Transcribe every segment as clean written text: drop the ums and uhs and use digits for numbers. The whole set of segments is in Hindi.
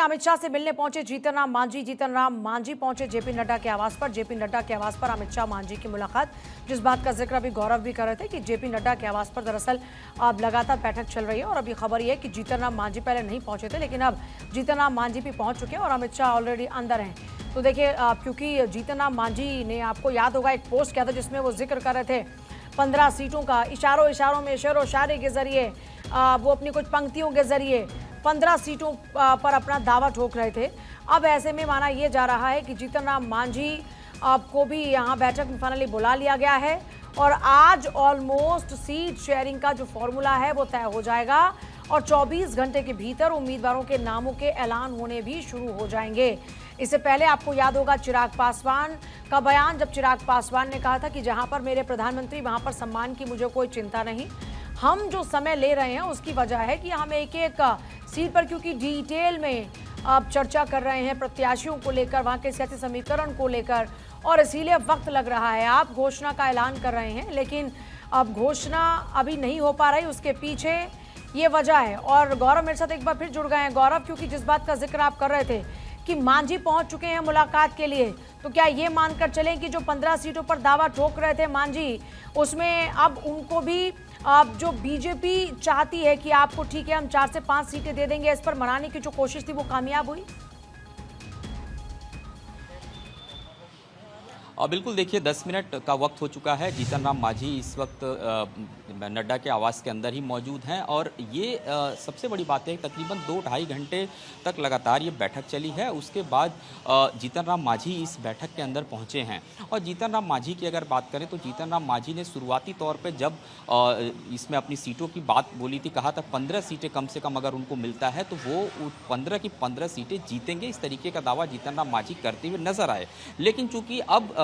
अमित शाह से मिलने पहुंचे जीतन राम मांझी। जीतन राम मांझी पहुंचे जेपी नड्डा के आवास पर। जेपी नड्डा के आवास पर अमित शाह मांझी की मुलाकात, जिस बात का जिक्र अभी गौरव भी कर रहे थे कि जेपी नड्डा के आवास पर दरअसल अब लगातार बैठक चल रही है। और अभी खबर यह है कि जीतन राम मांझी पहले नहीं पहुंचे थे, लेकिन अब जीतन राम मांझी भी पहुंच चुके हैं और अमित शाह ऑलरेडी अंदर हैं। तो देखिए, क्योंकि जीतन राम मांझी ने, आपको याद होगा, एक पोस्ट किया था जिसमें वो जिक्र कर रहे थे 15 सीटों का। इशारों में शेरो शायरी के जरिए वो अपनी कुछ पंक्तियों के जरिए 15 सीटों पर अपना दावा ठोक रहे थे। अब ऐसे में माना यह जा रहा है कि जीतन राम मांझी को भी यहाँ बैठक में फाइनली बुला लिया गया है और आज ऑलमोस्ट सीट शेयरिंग का जो फॉर्मूला है वो तय हो जाएगा और 24 घंटे के भीतर उम्मीदवारों के नामों के ऐलान होने भी शुरू हो जाएंगे। इससे पहले आपको याद होगा चिराग पासवान का बयान, जब चिराग पासवान ने कहा था कि जहां पर मेरे प्रधानमंत्री वहां पर सम्मान की मुझे कोई चिंता नहीं। हम जो समय ले रहे हैं उसकी वजह है कि हम एक एक सीट पर, क्योंकि डिटेल में अब चर्चा कर रहे हैं प्रत्याशियों को लेकर, वहां के सियासी समीकरण को लेकर, और इसीलिए वक्त लग रहा है। आप घोषणा का ऐलान कर रहे हैं लेकिन अब घोषणा अभी नहीं हो पा रही, उसके पीछे ये वजह है। और गौरव मेरे साथ एक बार फिर जुड़ गए हैं। गौरव, क्योंकि जिस बात का जिक्र आप कर रहे थे कि मांझी पहुंच चुके हैं मुलाकात के लिए, तो क्या ये मानकर चलें कि जो 15 सीटों पर दावा ठोक रहे थे मांझी, उसमें अब उनको भी अब जो बीजेपी चाहती है कि आपको ठीक है हम 4 से 5 सीटें दे देंगे, इस पर मनाने की जो कोशिश थी वो कामयाब हुई? बिल्कुल, देखिए 10 मिनट का वक्त हो चुका है। जीतन राम मांझी इस वक्त नड्डा के आवास के अंदर ही मौजूद हैं और ये सबसे बड़ी बात है, तकरीबन 2-2.5 घंटे तक लगातार ये बैठक चली है। उसके बाद जीतन राम मांझी इस बैठक के अंदर पहुंचे हैं। और जीतन राम मांझी की अगर बात करें तो जीतन राम मांझी ने शुरुआती तौर पर जब इसमें अपनी सीटों की बात बोली थी, कहा था 15 सीटें कम से कम अगर उनको मिलता है तो वो 15 की 15 सीटें जीतेंगे, इस तरीके का दावा जीतन राम मांझी करते हुए नजर आए। लेकिन चूंकि अब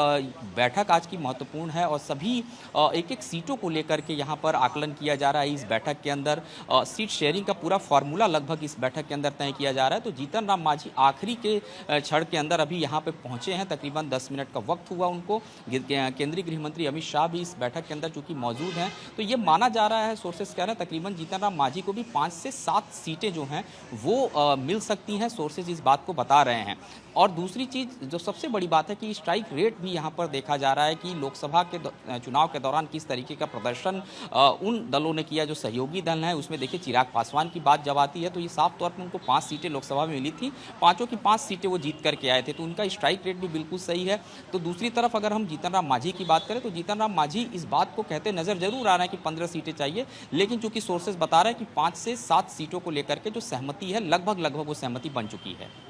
बैठक आज की महत्वपूर्ण है और सभी एक एक सीटों को लेकर के यहाँ पर आकलन किया जा रहा है। इस बैठक के अंदर सीट शेयरिंग का पूरा फार्मूला लगभग इस बैठक के अंदर तय किया जा रहा है। तो जीतन राम मांझी आखिरी के क्षण के अंदर अभी यहाँ पे पहुंचे हैं। तकरीबन 10 मिनट का वक्त हुआ उनको। केंद्रीय गृह मंत्री अमित शाह भी इस बैठक के अंदर चूंकि मौजूद हैं, तो ये माना जा रहा है, सोर्सेस कह रहे हैं तकरीबन जीतन राम मांझी को भी 5 से 7 सीटें जो हैं वो मिल सकती हैं। सोर्सेज इस बात को बता रहे हैं। और दूसरी चीज़ जो सबसे बड़ी बात है कि स्ट्राइक रेट भी यहाँ पर देखा जा रहा है कि लोकसभा के चुनाव के दौरान किस तरीके का प्रदर्शन उन दलों ने किया जो सहयोगी दल हैं। उसमें देखिए चिराग पासवान की बात जब आती है तो ये साफ तौर पर उनको 5 सीटें लोकसभा में मिली थी, 5 की 5 सीटें वो जीत करके आए थे, तो उनका स्ट्राइक रेट भी बिल्कुल सही है। तो दूसरी तरफ अगर हम जीतन राम मांझी की बात करें तो जीतन राम मांझी इस बात को कहते नजर जरूर आ रहे हैं कि 15 सीटें चाहिए, लेकिन चूंकि सोर्सेज बता रहे हैं कि 5 से 7 सीटों को लेकर के जो सहमति है लगभग वो सहमति बन चुकी है।